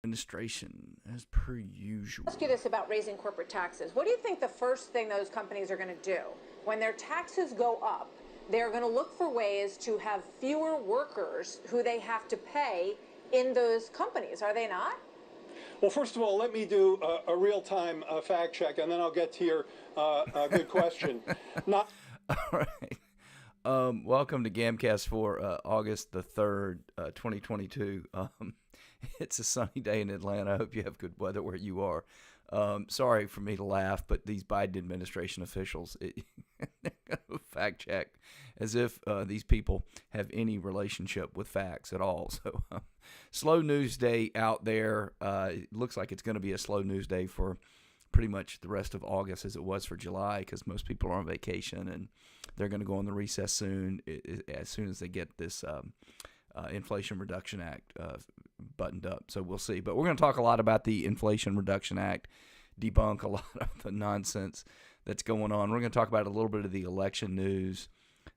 administration, as per usual. Ask you this about raising corporate taxes. What do you think the first thing those companies are going to do when their taxes go up? They're going to look for ways to have fewer workers who they have to pay in those companies, are they not? Well, first of all, let me do a real-time fact check, and then I'll get to your good question. Not. All right. Welcome to GAMcast for August the 3rd, 2022. It's a sunny day in Atlanta. I hope you have good weather where you are. Sorry for me to laugh, but these Biden administration officials, they're going to fact check as if these people have any relationship with facts at all. So slow news day out there. It looks like it's going to be a slow news day for pretty much the rest of August as it was for July, because most people are on vacation and they're going to go on the recess soon as soon as they get this Inflation Reduction Act buttoned up. So we'll see. But we're going to talk a lot about the Inflation Reduction Act, debunk a lot of the nonsense that's going on. We're going to talk about a little bit of the election news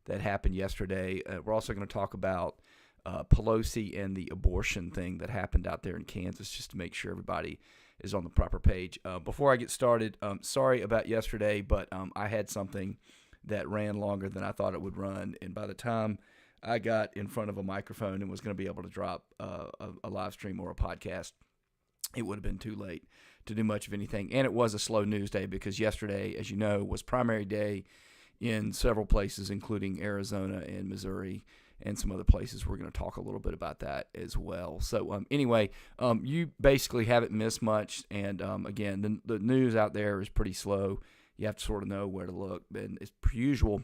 that happened yesterday. We're also going to talk about Pelosi and the abortion thing that happened out there in Kansas, just to make sure everybody is on the proper page. Before I get started, sorry about yesterday, but I had something that ran longer than I thought it would run, and by the time I got in front of a microphone and was going to be able to drop a live stream or a podcast, it would have been too late to do much of anything. And it was a slow news day because yesterday, as you know, was primary day in several places, including Arizona and Missouri and some other places. We're going to talk a little bit about that as well. So anyway, you basically haven't missed much. And again, the news out there is pretty slow. You have to sort of know where to look. And as per usual,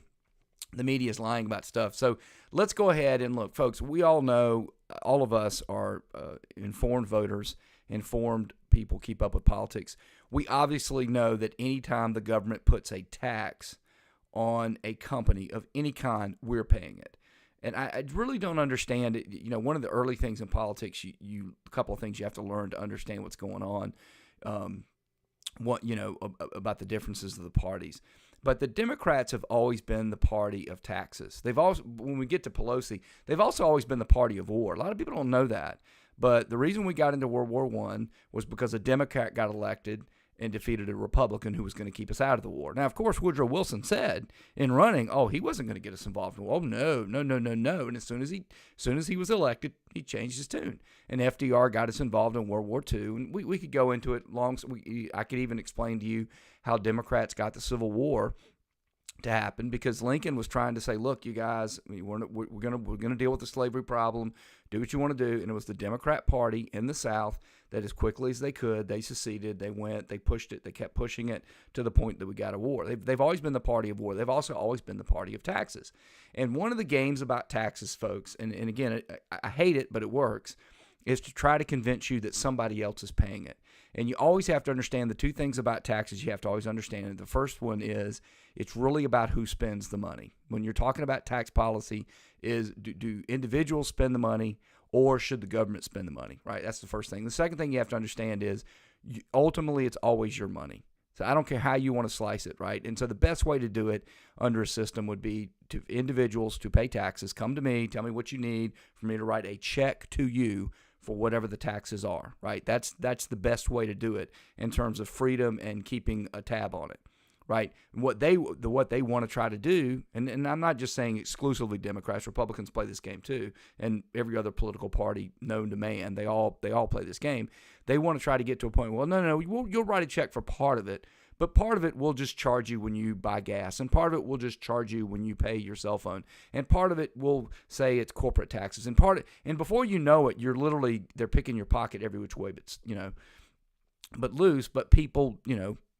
the media is lying about stuff. So let's go ahead and look, folks. We all know, all of us are informed voters, informed people, keep up with politics. We obviously know that anytime the government puts a tax on a company of any kind, we're paying it. And I really don't understand it. You know, one of the early things in politics, a couple of things you have to learn to understand what's going on. About the differences of the parties. But the Democrats have always been the party of taxes. They've always, when we get to Pelosi, they've also always been the party of war. A lot of people don't know that. But the reason we got into World War I was because a Democrat got elected and defeated a Republican who was going to keep us out of the war. Now, of course, Woodrow Wilson said in running, he wasn't going to get us involved in war. Oh, no. And as soon as he was elected, he changed his tune. And FDR got us involved in World War II. And we could go into it long. I could even explain to you how Democrats got the Civil War to happen, because Lincoln was trying to say, look, you guys, we're going to deal with the slavery problem. Do what you want to do. And it was the Democrat Party in the South that, as quickly as they could, they seceded, they went, they pushed it, they kept pushing it to the point that we got a war. They've always been the party of war. They've also always been the party of taxes. And one of the games about taxes, folks, and again, I hate it, but it works, is to try to convince you that somebody else is paying it. And you always have to understand the two things about taxes you have to always understand. The first one is it's really about who spends the money. When you're talking about tax policy, is do individuals spend the money, or should the government spend the money, right? That's the first thing. The second thing you have to understand is ultimately it's always your money. So I don't care how you want to slice it, right? And so the best way to do it under a system would be to individuals to pay taxes. Come to me, tell me what you need for me to write a check to you for whatever the taxes are, right? That's the best way to do it in terms of freedom and keeping a tab on it, right? What they want to try to do, and I'm not just saying exclusively Democrats, Republicans play this game too, and every other political party known to man, they all play this game. They want to try to get to a point, well, no, you'll write a check for part of it, but part of it will just charge you when you buy gas, and part of it will just charge you when you pay your cell phone, and part of it will say it's corporate taxes, and before you know it, they're picking your pocket every which way, but loose. But people,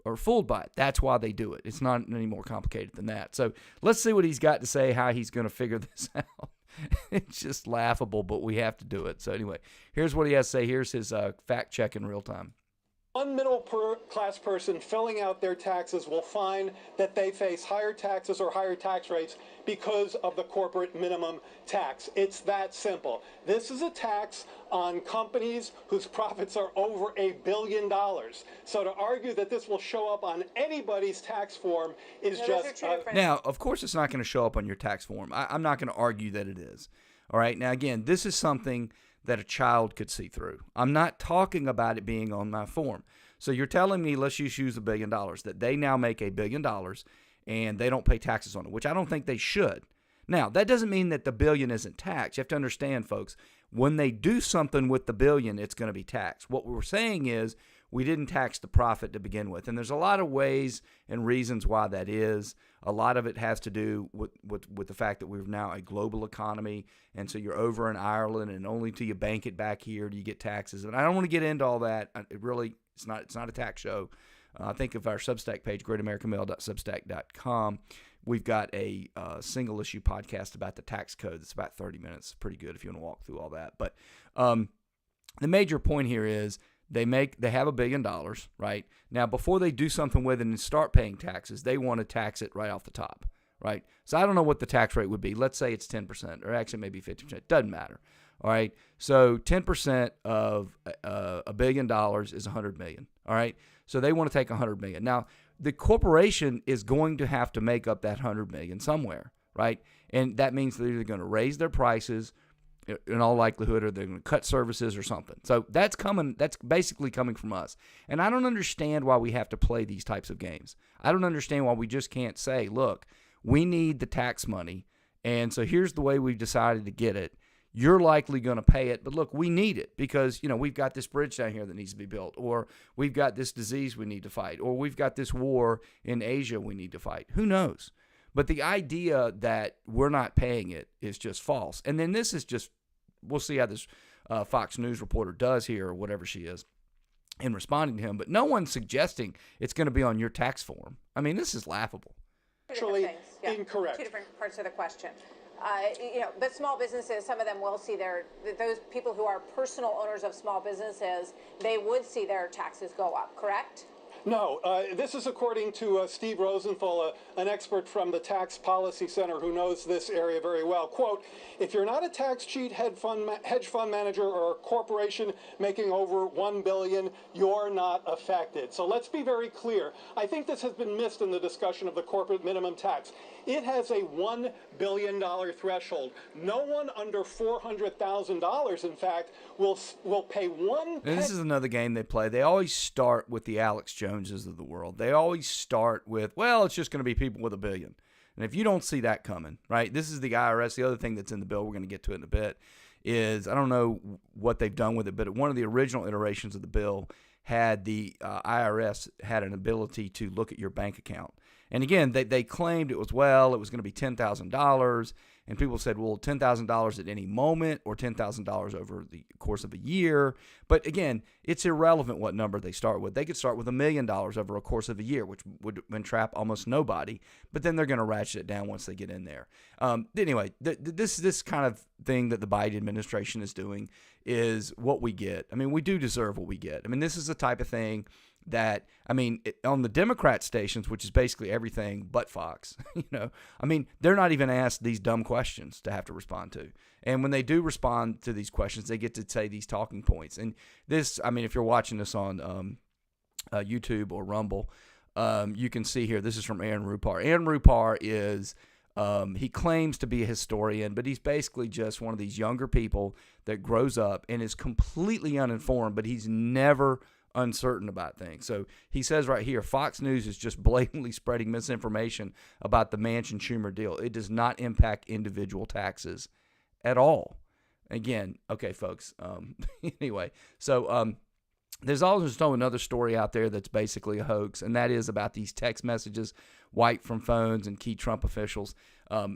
are fooled by it. That's why they do it. It's not any more complicated than that. So let's see what he's got to say, how he's going to figure this out. It's just laughable, but we have to do it. So anyway, here's what he has to say. Here's his fact check in real time. One middle-class person filling out their taxes will find that they face higher taxes or higher tax rates because of the corporate minimum tax. It's that simple. This is a tax on companies whose profits are over $1 billion. So to argue that this will show up on anybody's tax form is just... Now, of course it's not going to show up on your tax form. I'm not going to argue that it is. All right. Now, again, this is something that a child could see through. I'm not talking about it being on my form. So you're telling me, let's just use $1 billion, that they now make $1 billion and they don't pay taxes on it, which I don't think they should. Now, that doesn't mean that the billion isn't taxed. You have to understand, folks, when they do something with the billion, it's going to be taxed. What we're saying is we didn't tax the profit to begin with. And there's a lot of ways and reasons why that is. A lot of it has to do with the fact that we're now a global economy. And so you're over in Ireland, and only till you bank it back here do you get taxes. And I don't want to get into all that. It's not a tax show. Think of our Substack page, greatamericanmail.substack.com. We've got a single issue podcast about the tax code. It's about 30 minutes. It's pretty good if you want to walk through all that. But the major point here is they have $1 billion, right? Now, before they do something with it and start paying taxes, they want to tax it right off the top, right? So I don't know what the tax rate would be. Let's say it's 10%, or actually maybe 50%. Doesn't matter, all right? So 10% of $1 billion is $100 million, all right? So they want to take $100 million. Now, the corporation is going to have to make up that $100 million somewhere, right? And that means they're either going to raise their prices in all likelihood, or they're going to cut services or something. So that's coming. That's basically coming from us. And I don't understand why we have to play these types of games. I don't understand why we just can't say, look, we need the tax money, and so here's the way we've decided to get it. You're likely going to pay it, but look, we need it because, we've got this bridge down here that needs to be built, or we've got this disease we need to fight, or we've got this war in Asia we need to fight. Who knows? But the idea that we're not paying it is just false. And then this is just, we'll see how this Fox News reporter does here, or whatever she is, in responding to him. But no one's suggesting it's going to be on your tax form. I mean, this is laughable. Actually, incorrect. Two different parts of the question. But small businesses, some of them will see those people who are personal owners of small businesses, they would see their taxes go up, correct? No, this is according to Steve Rosenthal, an expert from the Tax Policy Center who knows this area very well. Quote, if you're not a tax cheat hedge fund manager or a corporation making over $1 billion, you're not affected. So let's be very clear. I think this has been missed in the discussion of the corporate minimum tax. It has a $1 billion threshold. No one under $400,000, in fact, will pay one penny. And this is another game they play. They always start with the Alex Joneses of the world. They always start with, well, it's just going to be people with $1 billion. And if you don't see that coming, right, this is the IRS. The other thing that's in the bill, we're going to get to it in a bit, is I don't know what they've done with it, but one of the original iterations of the bill had the IRS had an ability to look at your bank account. And again, they claimed it was going to be $10,000. And people said, well, $10,000 at any moment or $10,000 over the course of a year. But again, it's irrelevant what number they start with. They could start with $1 million over a course of a year, which would entrap almost nobody. But then they're going to ratchet it down once they get in there. Anyway, this kind of thing that the Biden administration is doing is what we get. I mean, we do deserve what we get. I mean, this is the type of thing that, on the Democrat stations, which is basically everything but Fox, they're not even asked these dumb questions to have to respond to. And when they do respond to these questions, they get to say these talking points. And this, if you're watching this on YouTube or Rumble, you can see here, this is from Aaron Rupar. Aaron Rupar is, he claims to be a historian, but he's basically just one of these younger people that grows up and is completely uninformed, but he's never uncertain about things. So he says right here, Fox News is just blatantly spreading misinformation about the Manchin-Schumer deal. It does not impact individual taxes at all. Again, okay, folks. Anyway, so there's also another story out there that's basically a hoax, and that is about these text messages wiped from phones and key Trump officials.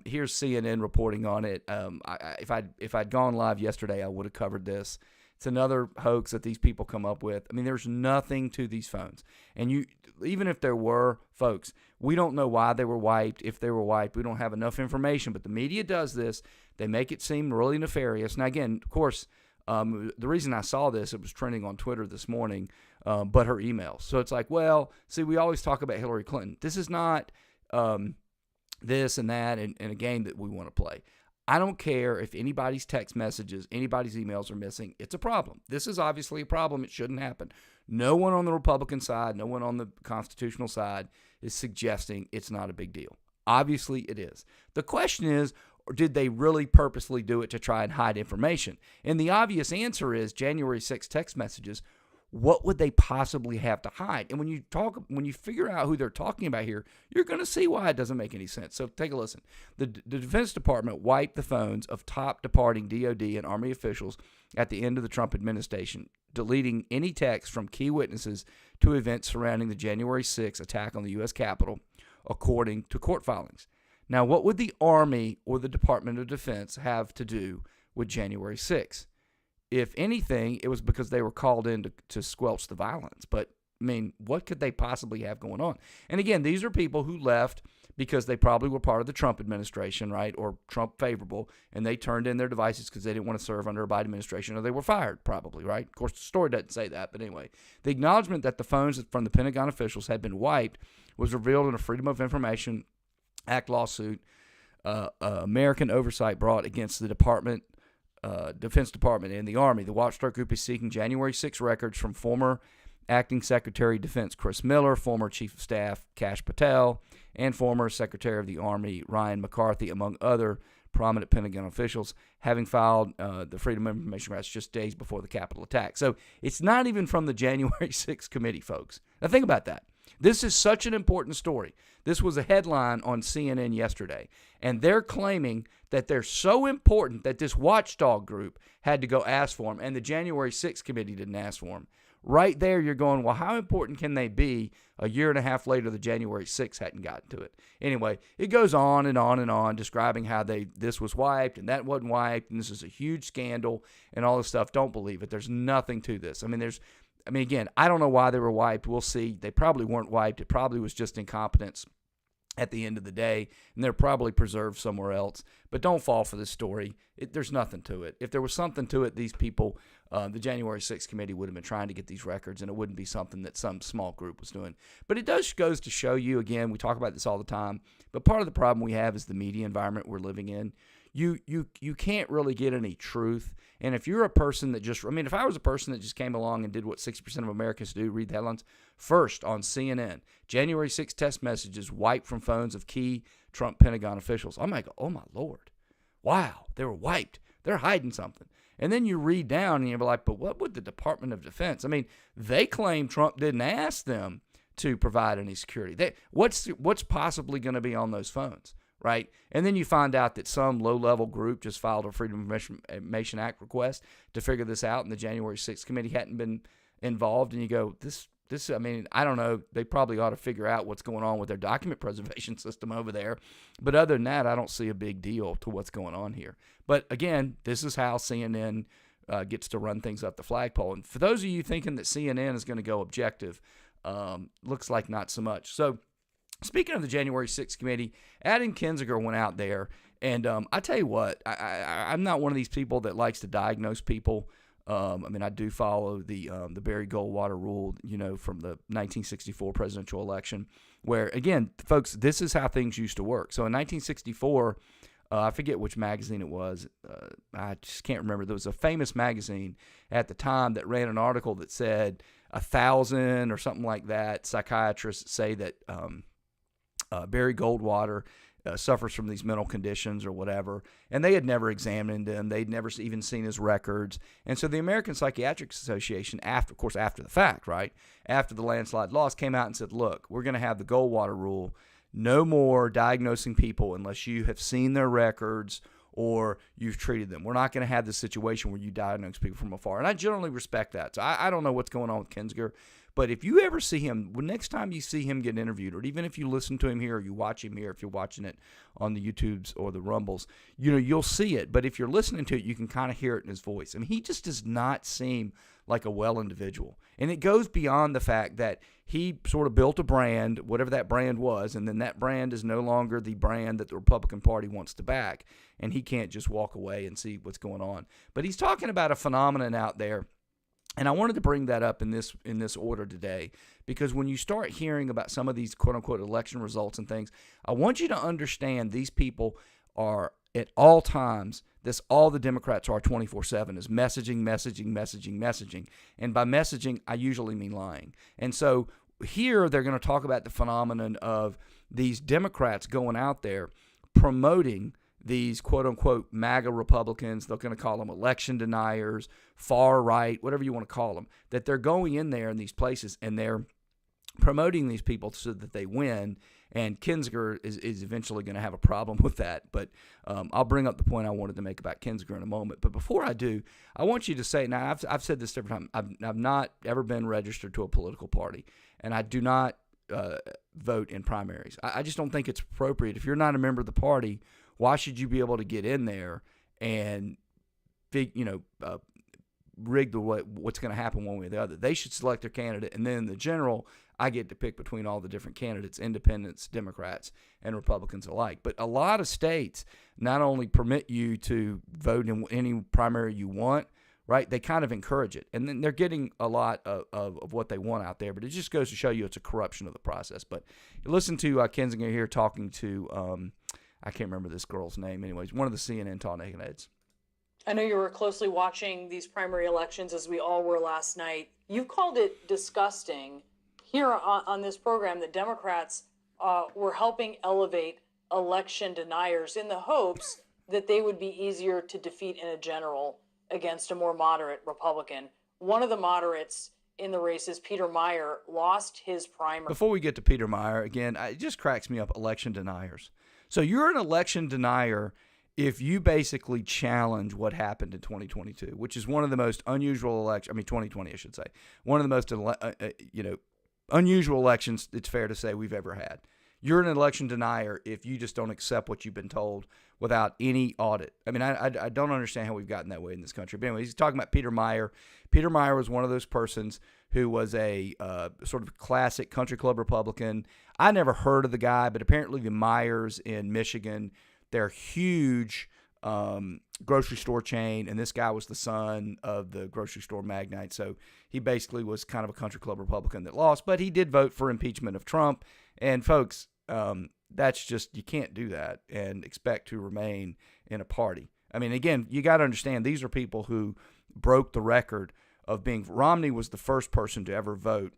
Here's CNN reporting on it. If I'd gone live yesterday, I would have covered this. It's another hoax that these people come up with. There's nothing to these phones. And even if there were, folks, we don't know why they were wiped. If they were wiped, we don't have enough information. But the media does this. They make it seem really nefarious. Now, again, of course, the reason I saw this, it was trending on Twitter this morning, but her emails. So it's like, well, see, we always talk about Hillary Clinton. This is not this and that and a game that we want to play. I don't care if anybody's text messages, anybody's emails are missing. It's a problem. This is obviously a problem. It shouldn't happen. No one on the Republican side, no one on the constitutional side is suggesting it's not a big deal. Obviously, it is. The question is, or did they really purposely do it to try and hide information? And the obvious answer is January 6 text messages. What would they possibly have to hide? And when you figure out who they're talking about here, you're going to see why it doesn't make any sense. So take a listen. The Defense Department wiped the phones of top departing DOD and Army officials at the end of the Trump administration, deleting any text from key witnesses to events surrounding the January 6 attack on the U.S. Capitol, according to court filings. Now, what would the Army or the Department of Defense have to do with January 6? If anything, it was because they were called in to squelch the violence. But, I mean, what could they possibly have going on? And again, these are people who left because they probably were part of the Trump administration, right, or Trump favorable, and they turned in their devices because they didn't want to serve under a Biden administration, or they were fired probably, right? Of course, the story doesn't say that, but anyway. The acknowledgement that the phones from the Pentagon officials had been wiped was revealed in a Freedom of Information Act lawsuit American oversight brought against the Defense Department and the Army. The watchdog group is seeking January 6 records from former Acting Secretary of Defense Chris Miller, former Chief of Staff Kash Patel, and former Secretary of the Army Ryan McCarthy, among other prominent Pentagon officials, having filed the Freedom of Information rights just days before the Capitol attack. So it's not even from the January 6 committee, folks. Now think about that. This is such an important story. This was a headline on CNN yesterday, and they're claiming that they're so important that this watchdog group had to go ask for them, and the January 6th committee didn't ask for them. Right there, you're going, well, how important can they be? A year and a half later, the January 6th hadn't gotten to it. Anyway, it goes on and on and on, describing how this was wiped and that wasn't wiped, and this is a huge scandal and all this stuff. Don't believe it. There's nothing to this. Again, I don't know why they were wiped. We'll see. They probably weren't wiped. It probably was just incompetence at the end of the day, and they're probably preserved somewhere else. But don't fall for this story. There's nothing to it. If there was something to it, these people, the January 6th committee would have been trying to get these records, and it wouldn't be something that some small group was doing. But it goes to show you, again, we talk about this all the time, but part of the problem we have is the media environment we're living in. You can't really get any truth. And if you're a person that if I was a person that just came along and did what 60% of Americans do, read the headlines, first on CNN, January 6 test messages wiped from phones of key Trump Pentagon officials. I might go, oh my Lord, wow, they were wiped. They're hiding something. And then you read down and you're like, but what would the Department of Defense? They claim Trump didn't ask them to provide any security. What's possibly going to be on those phones? Right? And then you find out that some low-level group just filed a Freedom of Information Act request to figure this out, and the January 6th committee hadn't been involved. And you go, I don't know. They probably ought to figure out what's going on with their document preservation system over there. But other than that, I don't see a big deal to what's going on here. But again, this is how CNN gets to run things up the flagpole. And for those of you thinking that CNN is going to go objective, looks like not so much. So, speaking of the January 6th committee, Adam Kinzinger went out there, and I tell you what, I'm not one of these people that likes to diagnose people. I do follow the Barry Goldwater rule, from the 1964 presidential election, where, again, folks, this is how things used to work. So in 1964, I forget which magazine it was. I just can't remember. There was a famous magazine at the time that ran an article that said 1,000 or something like that psychiatrists say that Barry Goldwater suffers from these mental conditions or whatever, and they had never examined him. They'd never even seen his records. And so the American Psychiatric Association, after the fact, right, after the landslide loss, came out and said, look, we're going to have the Goldwater rule. No more diagnosing people unless you have seen their records or you've treated them. We're not going to have this situation where you diagnose people from afar. And I generally respect that. So I don't know what's going on with Kinzinger. But if you ever see him, next time you see him get interviewed, or even if you listen to him here or you watch him here, if you're watching it on the YouTubes or the Rumbles, you'll see it. But if you're listening to it, you can kind of hear it in his voice. He just does not seem like a well individual. And it goes beyond the fact that he sort of built a brand, whatever that brand was, and then that brand is no longer the brand that the Republican Party wants to back. And he can't just walk away and see what's going on. But he's talking about a phenomenon out there. And I wanted to bring that up in this order today, because when you start hearing about some of these quote-unquote election results and things, I want you to understand these people are at all times, all the Democrats are 24/7 is messaging. And by messaging, I usually mean lying. And so here they're going to talk about the phenomenon of these Democrats going out there promoting these quote-unquote MAGA Republicans, they're going to call them election deniers, far right, whatever you want to call them, that they're going in there in these places and they're promoting these people so that they win. And Kinzinger is eventually going to have a problem with that. But I'll bring up the point I wanted to make about Kinzinger in a moment. But before I do, I want you to say, now I've said this different times, I've not ever been registered to a political party, and I do not vote in primaries. I just don't think it's appropriate. If you're not a member of the party, why should you be able to get in there and rig what's going to happen one way or the other? They should select their candidate, and then in the general, I get to pick between all the different candidates, independents, Democrats, and Republicans alike. But a lot of states not only permit you to vote in any primary you want, right? They kind of encourage it. And then they're getting a lot of what they want out there. But it just goes to show you it's a corruption of the process. But listen to Kinzinger here talking to, I can't remember this girl's name anyways, one of the CNN talking heads. I know you were closely watching these primary elections, as we all were last night. You called it disgusting here on this program that Democrats were helping elevate election deniers in the hopes that they would be easier to defeat in a general against a more moderate Republican. One of the moderates in the races, Peter Meyer, lost his primary. Before we get to Peter Meyer, again, it just cracks me up, election deniers. So you're an election denier if you basically challenge what happened in 2022, which is one of the most unusual elections, 2020, I should say, one of the most, unusual elections, it's fair to say, we've ever had. You're an election denier if you just don't accept what you've been told without any audit. I don't understand how we've gotten that way in this country. But anyway, he's talking about Peter Meyer. Peter Meyer was one of those persons who was a sort of classic country club Republican. I never heard of the guy, but apparently the Meyers in Michigan, they're huge grocery store chain, and this guy was the son of the grocery store magnate. So he basically was kind of a country club Republican that lost, but he did vote for impeachment of Trump. And folks, that's just, you can't do that and expect to remain in a party. Again, you got to understand, these are people who broke the record of being, Romney was the first person to ever vote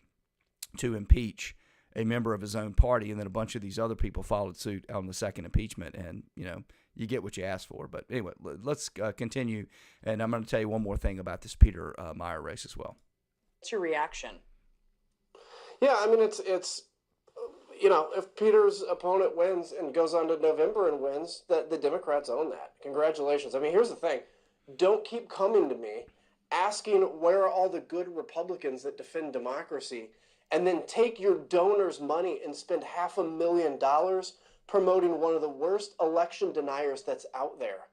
to impeach a member of his own party, and then a bunch of these other people followed suit on the second impeachment, and, you get what you asked for. But anyway, let's continue, and I'm going to tell you one more thing about this Peter Meyer race as well. What's your reaction? Yeah, it's if Peter's opponent wins and goes on to November and wins, that the Democrats own that. Congratulations. Here's the thing. Don't keep coming to me asking where are all the good Republicans that defend democracy, and then take your donors' money and spend $500,000 promoting one of the worst election deniers that's out there.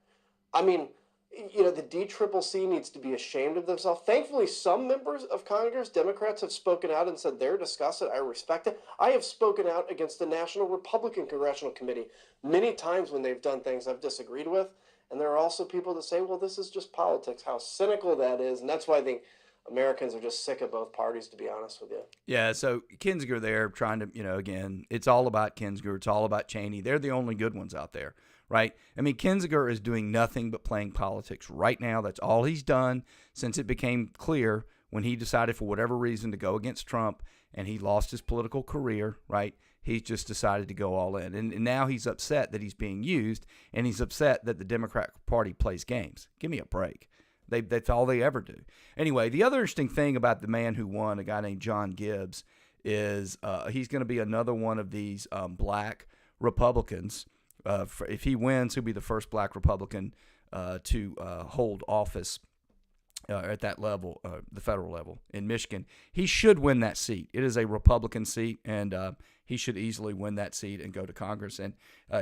The DCCC needs to be ashamed of themselves. Thankfully, some members of Congress, Democrats, have spoken out and said they're disgusted. I respect it. I have spoken out against the National Republican Congressional Committee many times when they've done things I've disagreed with. And there are also people that say, well, this is just politics, how cynical that is. And that's why I think Americans are just sick of both parties, to be honest with you. Yeah, so Kinzinger there trying to, again, it's all about Kinzinger. It's all about Cheney. They're the only good ones out there, right? Kinzinger is doing nothing but playing politics right now. That's all he's done since it became clear when he decided for whatever reason to go against Trump and he lost his political career, right? He's just decided to go all in. And now he's upset that he's being used, and he's upset that the Democratic Party plays games. Give me a break. That's all they ever do. Anyway, the other interesting thing about the man who won, a guy named John Gibbs, is he's going to be another one of these black Republicans. If he wins, he'll be the first black Republican to hold office at that level, the federal level in Michigan. He should win that seat. It is a Republican seat, and he should easily win that seat and go to Congress. And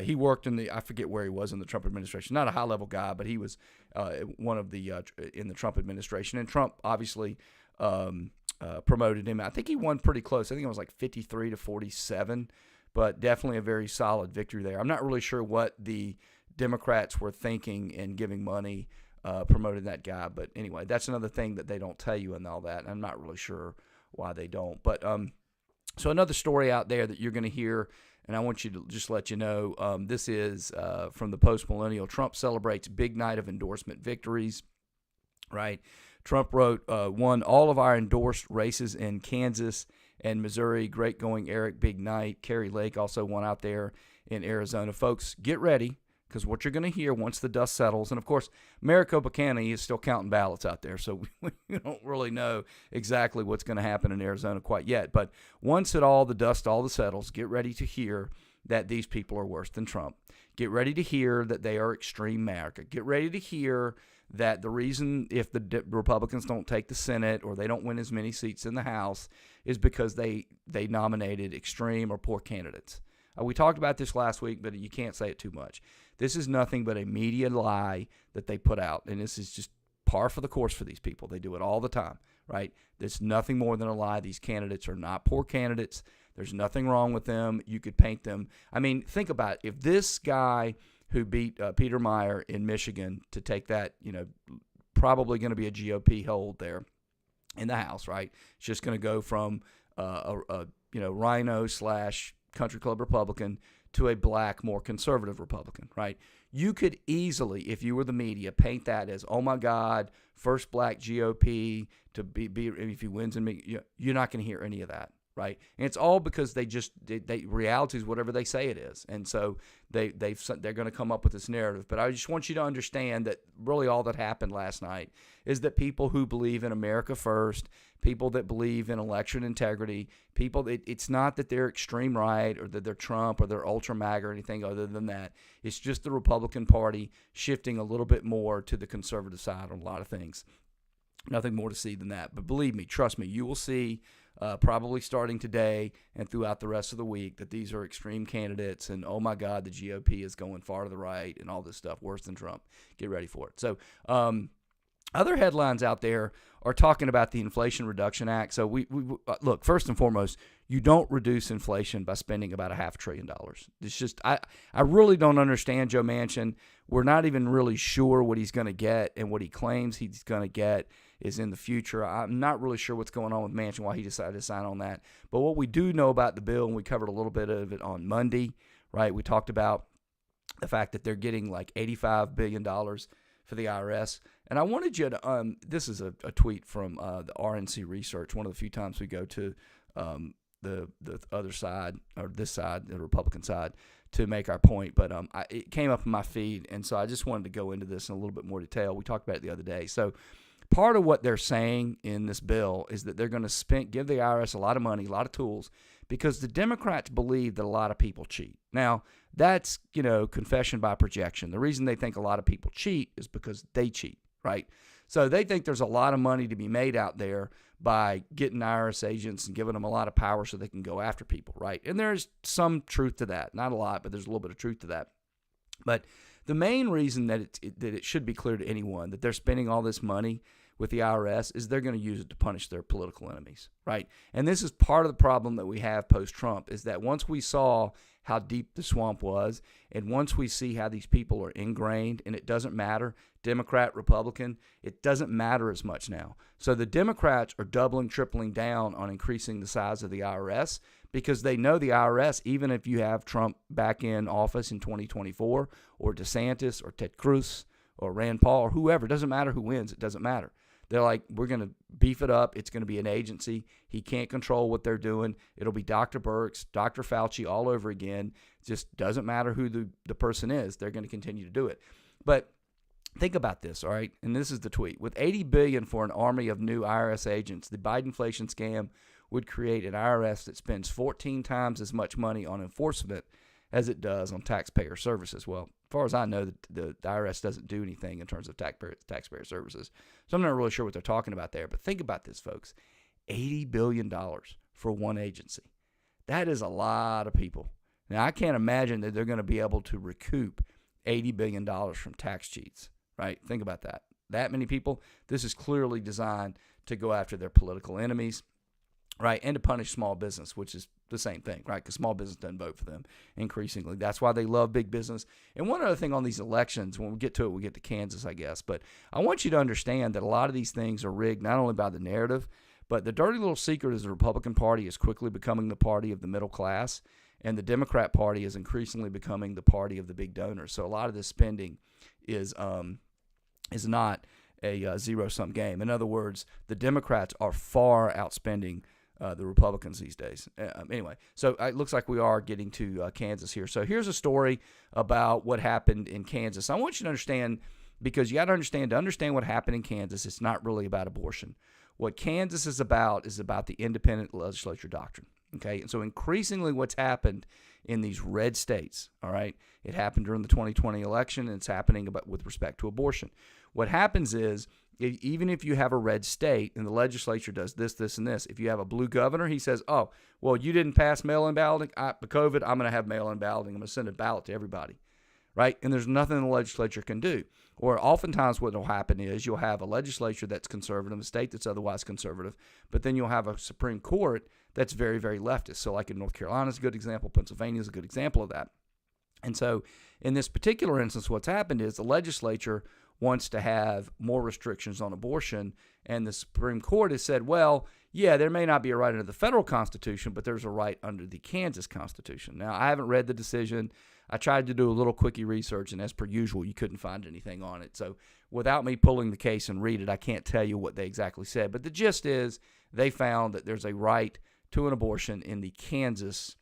he worked I forget where he was in the Trump administration. Not a high-level guy, but he was one of the in the Trump administration. And Trump obviously promoted him. I think he won pretty close. I think it was like 53 to 47, but definitely a very solid victory there. I'm not really sure what the Democrats were thinking in giving money promoting that guy. But anyway, that's another thing that they don't tell you and all that. I'm not really sure why they don't. But so another story out there that you're going to hear, and I want you to just let you know, this is from the Post-Millennial. Trump celebrates big night of endorsement victories, right? Trump wrote, won all of our endorsed races in Kansas and Missouri. Great going, Eric. Big night. Kerry Lake also won out there in Arizona. Folks, get ready. because what you're going to hear once the dust settles, and of course, Maricopa County is still counting ballots out there, so we don't really know exactly what's going to happen in Arizona quite yet. But once the dust settles, get ready to hear that these people are worse than Trump. Get ready to hear that they are extreme MAGA. Get ready to hear that the reason if the Republicans don't take the Senate or they don't win as many seats in the House is because they nominated extreme or poor candidates. We talked about this last week, but you can't say it too much. This is nothing but a media lie that they put out, and this is just par for the course for these people. They do it all the time, right? There's nothing more than a lie. These candidates are not poor candidates. There's nothing wrong with them. You could paint them. I mean, think about it. If this guy who beat Peter Meyer in Michigan to take that, probably going to be a GOP hold there in the House, right? It's just going to go from rhino / country club Republican to a black, more conservative Republican, right? You could easily, if you were the media, paint that as, oh my God, first black GOP to be if he wins, you're not going to hear any of that, right? And it's all because reality is whatever they say it is, and so they're going to come up with this narrative. But I just want you to understand that really all that happened last night is that people who believe in America first, people that believe in election integrity, it's not that they're extreme right or that they're Trump or they're ultra MAGA or anything other than that. It's just the Republican Party shifting a little bit more to the conservative side on a lot of things. Nothing more to see than that. But believe me, trust me, you will see probably starting today and throughout the rest of the week that these are extreme candidates and, oh my God, the GOP is going far to the right and all this stuff, worse than Trump. Get ready for it. So other headlines out there are talking about the Inflation Reduction Act. So we look, first and foremost, you don't reduce inflation by spending about $500 billion. It's just I really don't understand Joe Manchin. We're not even really sure what he's going to get, and what he claims he's going to get is in the future. I'm not really sure what's going on with Manchin, why he decided to sign on that. But what we do know about the bill, and we covered a little bit of it on Monday, right? We talked about the fact that they're getting like $85 billion for the IRS. And I wanted you to, this is a tweet from the RNC Research, one of the few times we go to the other side, or this side, the Republican side, to make our point. But it came up in my feed, and so I just wanted to go into this in a little bit more detail. We talked about it the other day. So part of what they're saying in this bill is that they're going to give the IRS a lot of money, a lot of tools, because the Democrats believe that a lot of people cheat. Now, that's, confession by projection. The reason they think a lot of people cheat is because they cheat, right? So they think there's a lot of money to be made out there by getting IRS agents and giving them a lot of power so they can go after people, right? And there's some truth to that. Not a lot, but there's a little bit of truth to that. But the main reason that it should be clear to anyone that they're spending all this money with the IRS is they're going to use it to punish their political enemies, right? And this is part of the problem that we have post-Trump, is that once we saw how deep the swamp was, and once we see how these people are ingrained, and it doesn't matter, Democrat, Republican, it doesn't matter as much now. So the Democrats are doubling, tripling down on increasing the size of the IRS because they know the IRS, even if you have Trump back in office in 2024, or DeSantis, or Ted Cruz, or Rand Paul, or whoever, it doesn't matter who wins, it doesn't matter. They're like, we're going to beef it up. It's going to be an agency. He can't control what they're doing. It'll be Dr. Birx, Dr. Fauci all over again. It just doesn't matter who the person is. They're going to continue to do it. But think about this, all right? And this is the tweet. With $80 billion for an army of new IRS agents, the Bidenflation scam would create an IRS that spends 14 times as much money on enforcement as it does on taxpayer services. Well, as far as I know, the IRS doesn't do anything in terms of taxpayer services. So I'm not really sure what they're talking about there. But think about this, folks. $80 billion for one agency. That is a lot of people. Now, I can't imagine that they're going to be able to recoup $80 billion from tax cheats, right? Think about that. That many people. This is clearly designed to go after their political enemies, right, and to punish small business, which is the same thing, right, because small business doesn't vote for them increasingly. That's why they love big business. And one other thing on these elections, when we get to it, we get to Kansas, I guess, but I want you to understand that a lot of these things are rigged not only by the narrative, but the dirty little secret is the Republican Party is quickly becoming the party of the middle class, and the Democrat Party is increasingly becoming the party of the big donors. So a lot of this spending is not a zero-sum game. In other words, the Democrats are far outspending the Republicans these days. Anyway, so it looks like we are getting to Kansas here. So here's a story about what happened in Kansas. I want you to understand, because you got to understand what happened in Kansas, it's not really about abortion. What Kansas is about the independent legislature doctrine. Okay, and so increasingly what's happened in these red states, all right, it happened during the 2020 election, and it's happening with respect to abortion. What happens is, even if you have a red state and the legislature does this, this, and this, if you have a blue governor, he says, oh, well, you didn't pass mail-in balloting, COVID, I'm going to have mail-in balloting. I'm going to send a ballot to everybody, right? And there's nothing the legislature can do. Or oftentimes what will happen is you'll have a legislature that's conservative, a state that's otherwise conservative, but then you'll have a Supreme Court that's very, very leftist. So like in North Carolina is a good example. Pennsylvania is a good example of that. And so in this particular instance, what's happened is the legislature wants to have more restrictions on abortion, and the Supreme Court has said, well, yeah, there may not be a right under the federal Constitution, but there's a right under the Kansas Constitution. Now, I haven't read the decision. I tried to do a little quickie research, and as per usual, you couldn't find anything on it. So without me pulling the case and read it, I can't tell you what they exactly said. But the gist is they found that there's a right to an abortion in the Kansas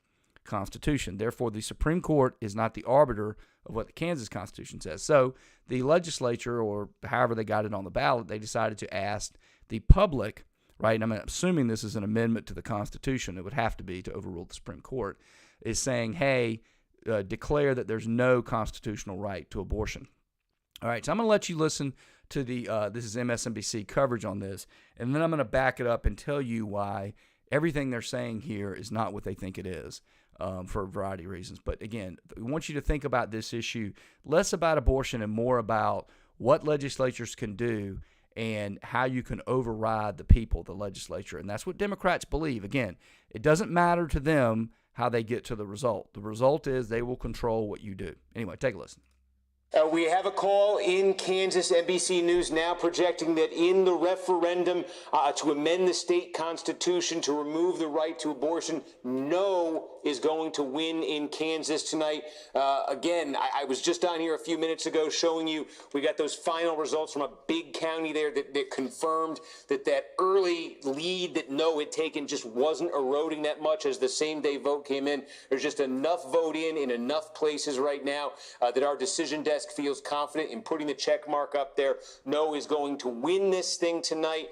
Constitution. Therefore, the Supreme Court is not the arbiter of what the Kansas Constitution says. So the legislature, or however they got it on the ballot, they decided to ask the public, right, and I'm assuming this is an amendment to the Constitution, it would have to be to overrule the Supreme Court, is saying, hey, declare that there's no constitutional right to abortion. All right, so I'm going to let you listen to this is MSNBC coverage on this, and then I'm going to back it up and tell you why everything they're saying here is not what they think it is. For a variety of reasons. But again, we want you to think about this issue less about abortion and more about what legislatures can do and how you can override the people, the legislature. And that's what Democrats believe. Again, it doesn't matter to them how they get to the result. The result is they will control what you do. Anyway, take a listen. We have a call in Kansas. NBC News now projecting that in the referendum to amend the state constitution to remove the right to abortion, no is going to win in Kansas tonight. Again, I was just on here a few minutes ago showing you we got those final results from a big county there that confirmed that early lead that no had taken just wasn't eroding that much as the same day vote came in. There's just enough vote in enough places right now that our decision desk feels confident in putting the check mark up there. No is going to win this thing tonight.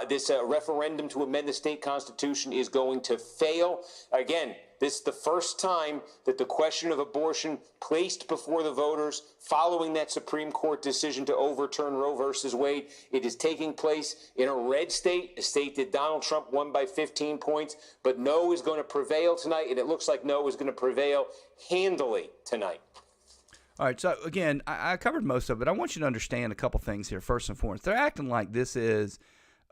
This referendum to amend the state constitution is going to fail. Again, this is the first time that the question of abortion placed before the voters following that Supreme Court decision to overturn Roe versus Wade. It is taking place in a red state, a state that Donald Trump won by 15 points. But no is going to prevail tonight, and it looks like no is going to prevail handily tonight. All right, so again, I covered most of it. I want you to understand a couple things here. First and foremost, they're acting like this is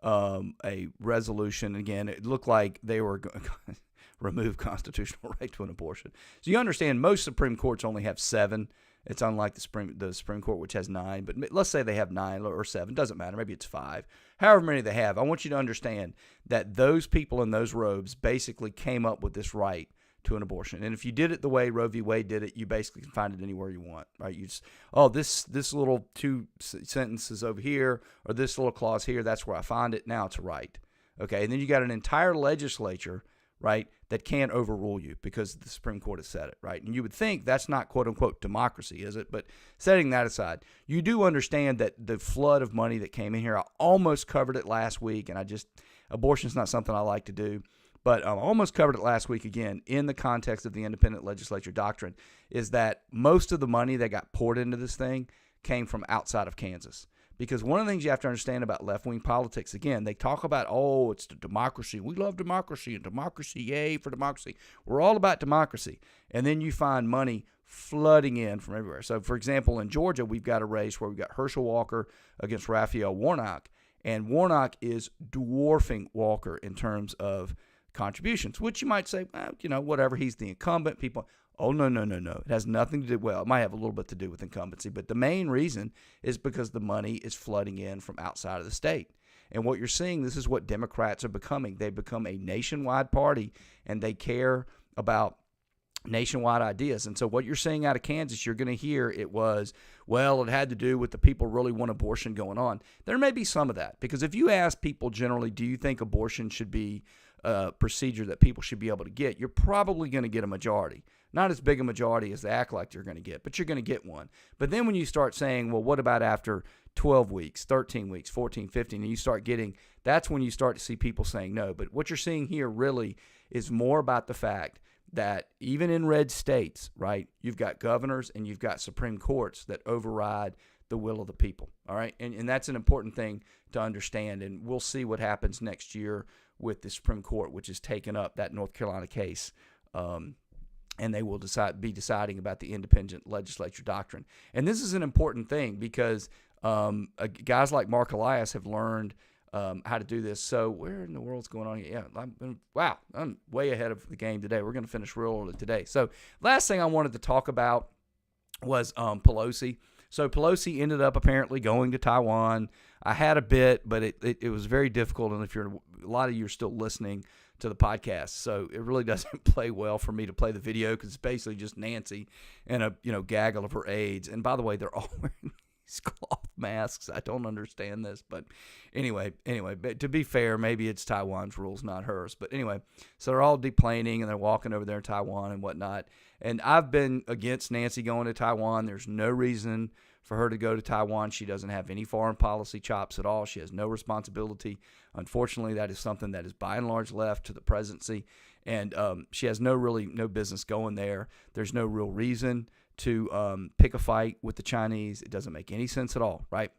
a resolution. Again, it looked like they were going to remove constitutional right to an abortion. So you understand most Supreme Courts only have 7. It's unlike the Supreme Court, which has 9. But let's say they have 9 or 7. Doesn't matter. Maybe it's 5. However many they have, I want you to understand that those people in those robes basically came up with this right to an abortion. And if you did it the way Roe v. Wade did it, you basically can find it anywhere you want, right? You just, this little 2 sentences over here or this little clause here, that's where I find it. Now it's a right. Okay, and then you got an entire legislature, right, that can't overrule you because the Supreme Court has said it, right? And you would think that's not quote-unquote democracy, is it? But setting that aside, you do understand that the flood of money that came in here, I almost covered it last week, and abortion's not something I like to do. But I almost covered it last week again in the context of the independent legislature doctrine, is that most of the money that got poured into this thing came from outside of Kansas. Because one of the things you have to understand about left-wing politics, again, they talk about, it's the democracy. We love democracy, and democracy, yay for democracy. We're all about democracy. And then you find money flooding in from everywhere. So, for example, in Georgia, we've got a race where we've got Herschel Walker against Raphael Warnock. And Warnock is dwarfing Walker in terms of contributions, which you might say, whatever, he's the incumbent. People, no. It has nothing to do, it might have a little bit to do with incumbency, but the main reason is because the money is flooding in from outside of the state. And what you're seeing, this is what Democrats are becoming. They've become a nationwide party, and they care about nationwide ideas. And so what you're seeing out of Kansas, you're going to hear it had to do with the people really want abortion going on. There may be some of that, because if you ask people generally, do you think abortion should be procedure that people should be able to get, you're probably going to get a majority. Not as big a majority as they act like you're going to get, but you're going to get one. But then when you start saying, well, what about after 12 weeks, 13 weeks, 14, 15, and you start getting, that's when you start to see people saying no. But what you're seeing here really is more about the fact that even in red states, right, you've got governors and you've got Supreme Courts that override the will of the people, all right? And that's an important thing to understand, and we'll see what happens next year with the Supreme Court, which has taken up that North Carolina case, and they will be deciding about the independent legislature doctrine. And this is an important thing because guys like Mark Elias have learned how to do this. So where in the world's going on here? Yeah, I'm way ahead of the game today. We're going to finish real early today. So last thing I wanted to talk about was Pelosi. So Pelosi ended up apparently going to Taiwan. I had a bit, but it was very difficult. And if a lot of you are still listening to the podcast, so it really doesn't play well for me to play the video because it's basically just Nancy and a gaggle of her aides. And by the way, they're all wearing these cloth masks. I don't understand this, but anyway. But to be fair, maybe it's Taiwan's rules, not hers. But anyway, so they're all deplaning and they're walking over there in Taiwan and whatnot. And I've been against Nancy going to Taiwan. There's no reason for her to go to Taiwan. She doesn't have any foreign policy chops at all. She has no responsibility. Unfortunately, that is something that is by and large left to the presidency. And she has no business going there. There's no real reason to pick a fight with the Chinese. It doesn't make any sense at all, right?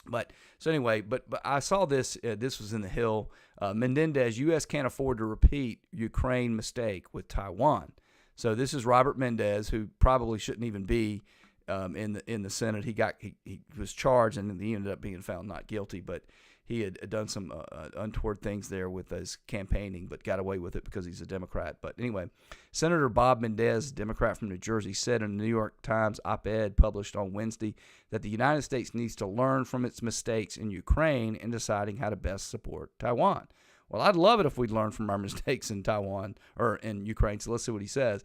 But so anyway, but I saw this. This was in the Hill. Menendez, U.S. can't afford to repeat Ukraine mistake with Taiwan. So this is Robert Mendez, who probably shouldn't even be in the Senate. He was charged and he ended up being found not guilty, but he had done some untoward things there with his campaigning, but got away with it because he's a Democrat. But anyway, Senator Bob Mendez, Democrat from New Jersey, said in a New York Times op-ed published on Wednesday that the United States needs to learn from its mistakes in Ukraine in deciding how to best support Taiwan. Well, I'd love it if we'd learn from our mistakes in Taiwan or in Ukraine. So let's see what he says.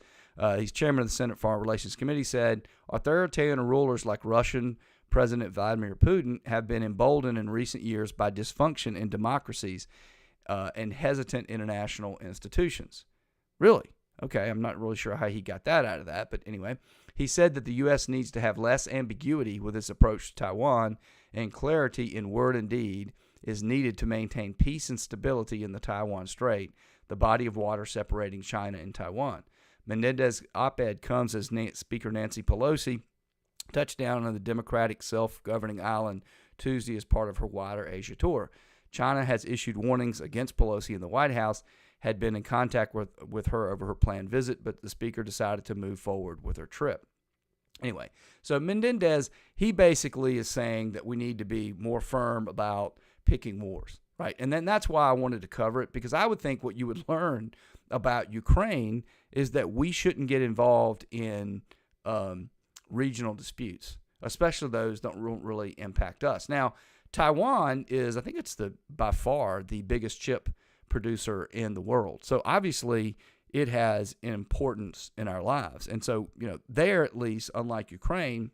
He's chairman of the Senate Foreign Relations Committee, said authoritarian rulers like Russian President Vladimir Putin have been emboldened in recent years by dysfunction in democracies and hesitant international institutions. Really? Okay, I'm not really sure how he got that out of that, but anyway. He said that the U.S. needs to have less ambiguity with its approach to Taiwan, and clarity in word and deed is needed to maintain peace and stability in the Taiwan Strait, the body of water separating China and Taiwan. Menendez's op-ed comes as Speaker Nancy Pelosi touched down on the Democratic self-governing island Tuesday as part of her wider Asia tour. China has issued warnings against Pelosi, and the White House had been in contact with her over her planned visit, but the speaker decided to move forward with her trip. Anyway, so Menendez, he basically is saying that we need to be more firm about picking wars, right? And then that's why I wanted to cover it, because I would think what you would learn about Ukraine is that we shouldn't get involved in regional disputes, especially those that don't really impact us. Now, Taiwan is, I think it's by far the biggest chip producer in the world. So obviously it has an importance in our lives. And so, there at least, unlike Ukraine,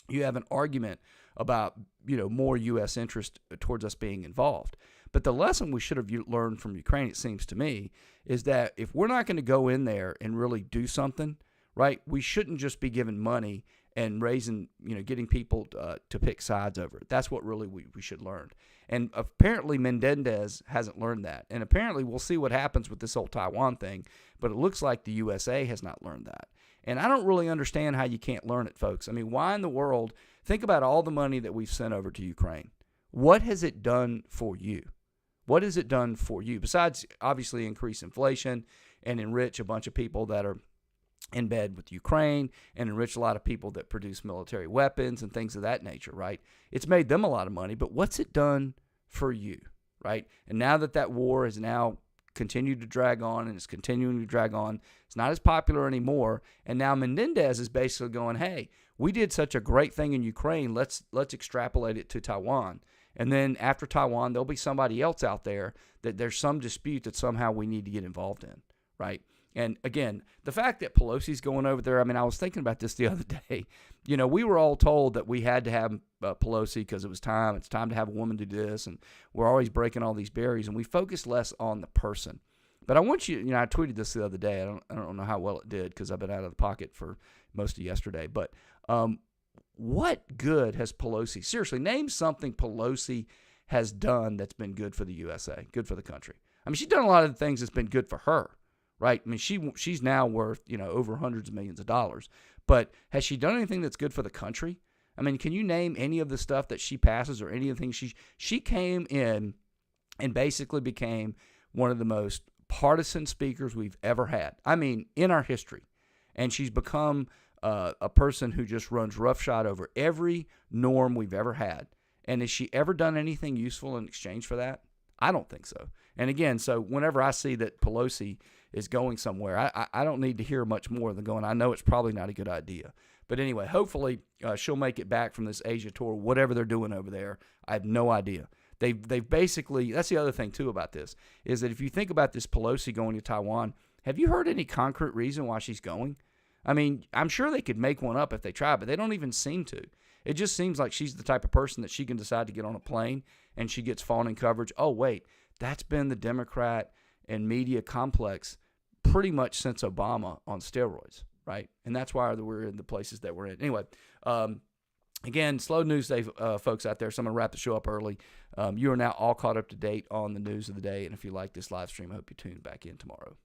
you have an argument about, more U.S. interest towards us being involved. But the lesson we should have learned from Ukraine, it seems to me, is that if we're not going to go in there and really do something, right, we shouldn't just be giving money and raising, getting people to pick sides over it. That's what really we should learn. And apparently Menendez hasn't learned that. And apparently we'll see what happens with this whole Taiwan thing, but it looks like the USA has not learned that. And I don't really understand how you can't learn it, folks. I mean, why in the world? Think about all the money that we've sent over to Ukraine. What has it done for you? What has it done for you? Besides, obviously, increase inflation and enrich a bunch of people that are in bed with Ukraine and enrich a lot of people that produce military weapons and things of that nature, right? It's made them a lot of money, but what's it done for you, right? And now that war has now continued to drag on and it's continuing to drag on, it's not as popular anymore. And now Menendez is basically going, hey, we did such a great thing in Ukraine. Let's extrapolate it to Taiwan. And then after Taiwan, there'll be somebody else out there that there's some dispute that somehow we need to get involved in, right? And again, the fact that Pelosi's going over there, I mean, I was thinking about this the other day. We were all told that we had to have Pelosi because it's time to have a woman do this, and we're always breaking all these barriers, and we focus less on the person. But I want you, I tweeted this the other day. I don't know how well it did because I've been out of the pocket for most of yesterday. But what good has Pelosi, seriously, name something Pelosi has done that's been good for the USA, good for the country. I mean, she's done a lot of the things that's been good for her, right? I mean, she's now worth, over hundreds of millions of dollars. But has she done anything that's good for the country? I mean, can you name any of the stuff that she passes or any of the things she came in and basically became one of the most partisan speakers we've ever had. I mean, in our history. And she's become a person who just runs roughshod over every norm we've ever had. And has she ever done anything useful in exchange for that? I don't think so. And again, so whenever I see that Pelosi is going somewhere, I don't need to hear much more than going, I know it's probably not a good idea. But anyway, hopefully she'll make it back from this Asia tour, whatever they're doing over there. I have no idea. They've basically, that's the other thing too about this, is that if you think about this Pelosi going to Taiwan, have you heard any concrete reason why she's going? I mean, I'm sure they could make one up if they try, but they don't even seem to. It just seems like she's the type of person that she can decide to get on a plane and she gets fawning coverage. Oh, wait, that's been the Democrat and media complex pretty much since Obama on steroids, right? And that's why we're in the places that we're in. Anyway, again, slow news day, folks out there, so I'm going to wrap the show up early. You are now all caught up to date on the news of the day, and if you like this live stream, I hope you tune back in tomorrow.